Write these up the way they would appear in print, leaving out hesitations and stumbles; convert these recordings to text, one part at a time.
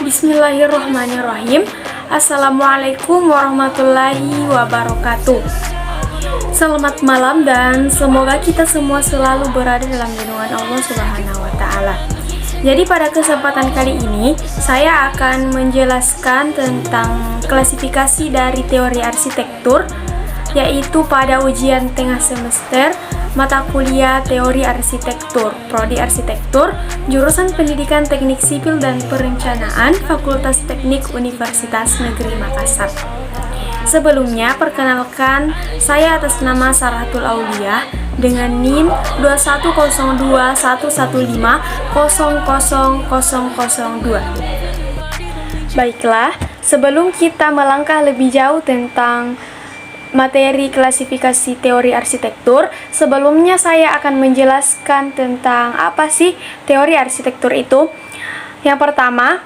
Bismillahirrahmanirrahim. Assalamualaikum warahmatullahi wabarakatuh. Selamat malam dan semoga kita semua selalu berada dalam lindungan Allah Subhanahu wa Ta'ala. Jadi pada kesempatan kali ini saya akan menjelaskan tentang klasifikasi dari teori arsitektur, yaitu pada ujian tengah semester mata kuliah teori arsitektur, prodi arsitektur, jurusan pendidikan teknik sipil dan perencanaan, Fakultas Teknik Universitas Negeri Makassar. Sebelumnya, perkenalkan, saya atas nama Sarhatul Aulia dengan NIM 2102115000002. Baiklah, sebelum kita melangkah lebih jauh tentang materi klasifikasi teori arsitektur, sebelumnya saya akan menjelaskan tentang apa sih teori arsitektur itu. Yang pertama,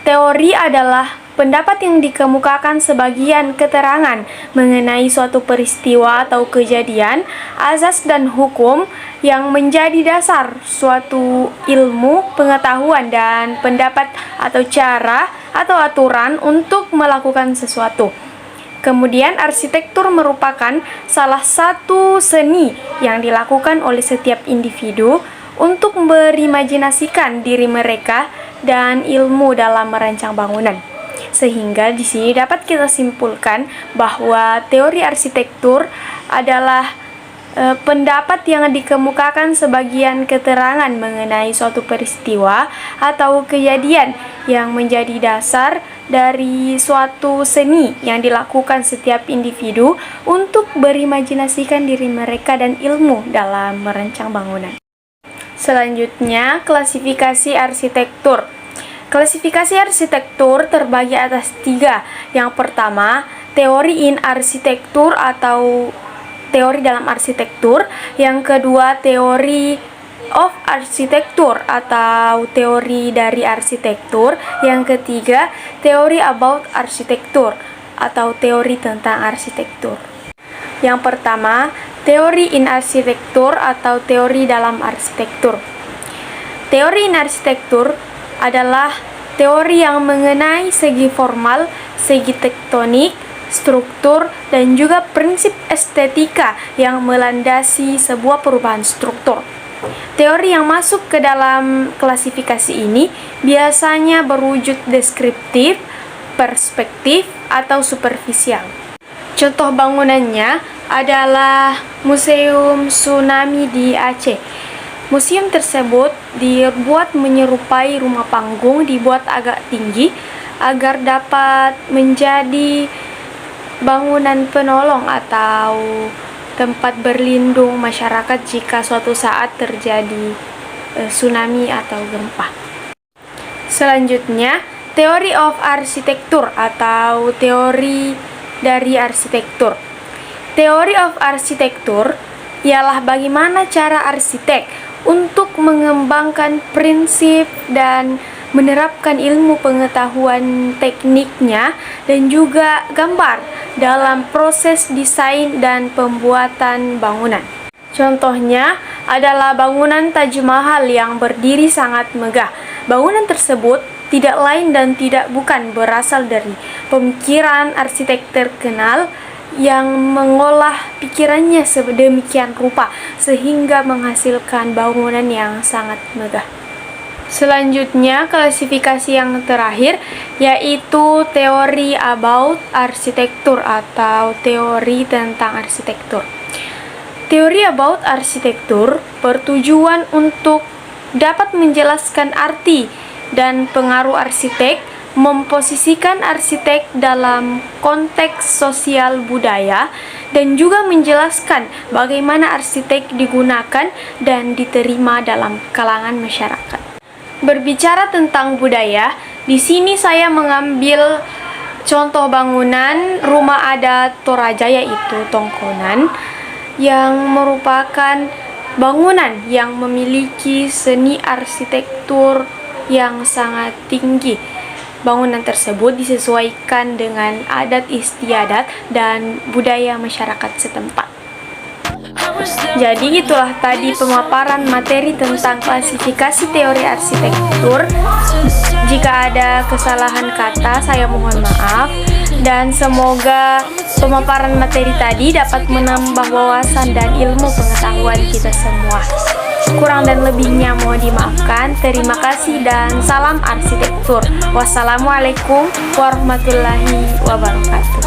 teori adalah pendapat yang dikemukakan sebagian keterangan mengenai suatu peristiwa atau kejadian, azas dan hukum yang menjadi dasar suatu ilmu, pengetahuan, dan pendapat atau cara atau aturan untuk melakukan sesuatu. Kemudian, arsitektur merupakan salah satu seni yang dilakukan oleh setiap individu untuk berimajinasikan diri mereka dan ilmu dalam merancang bangunan. Sehingga di sini dapat kita simpulkan bahwa teori arsitektur adalah pendapat yang dikemukakan sebagian keterangan mengenai suatu peristiwa atau kejadian yang menjadi dasar dari suatu seni yang dilakukan setiap individu untuk berimajinasikan diri mereka dan ilmu dalam merancang bangunan. Selanjutnya, klasifikasi arsitektur. Klasifikasi arsitektur terbagi atas 3. Yang pertama, teori in arsitektur atau teori dalam arsitektur. Yang kedua, teori of arsitektur atau teori dari arsitektur. Yang ketiga, teori about arsitektur atau teori tentang arsitektur. Yang pertama, teori in arsitektur atau teori dalam arsitektur. Teori in arsitektur adalah teori yang mengenai segi formal, segi tektonik, struktur, dan juga prinsip estetika yang melandasi sebuah perubahan struktur. Teori yang masuk ke dalam klasifikasi ini biasanya berwujud deskriptif, perspektif, atau superficial. Contoh bangunannya adalah Museum Tsunami di Aceh. Museum tersebut dibuat menyerupai rumah panggung, dibuat agak tinggi agar dapat menjadi bangunan penolong atau tempat berlindung masyarakat jika suatu saat terjadi tsunami atau gempa. Selanjutnya, teori of arsitektur atau teori dari arsitektur. Teori of arsitektur ialah bagaimana cara arsitek untuk mengembangkan prinsip dan menerapkan ilmu pengetahuan tekniknya dan juga gambar dalam proses desain dan pembuatan bangunan. Contohnya adalah bangunan Taj Mahal yang berdiri sangat megah. Bangunan tersebut tidak lain dan tidak bukan berasal dari pemikiran arsitek terkenal yang mengolah pikirannya sedemikian rupa sehingga menghasilkan bangunan yang sangat megah. Selanjutnya, klasifikasi yang terakhir yaitu teori about arsitektur atau teori tentang arsitektur. Teori about arsitektur bertujuan untuk dapat menjelaskan arti dan pengaruh arsitek, memposisikan arsitek dalam konteks sosial budaya, dan juga menjelaskan bagaimana arsitek digunakan dan diterima dalam kalangan masyarakat. Berbicara tentang budaya, di sini saya mengambil contoh bangunan rumah adat Toraja yaitu Tongkonan yang merupakan bangunan yang memiliki seni arsitektur yang sangat tinggi. Bangunan tersebut disesuaikan dengan adat istiadat dan budaya masyarakat setempat. Jadi itulah tadi pemaparan materi tentang klasifikasi teori arsitektur. Jika Jika ada kesalahan kata, saya mohon maaf. Dan semoga pemaparan materi tadi dapat menambah wawasan dan ilmu pengetahuan kita semua. Kurang dan lebihnya mohon dimaafkan. Terima kasih dan salam arsitektur. Wassalamualaikum warahmatullahi wabarakatuh.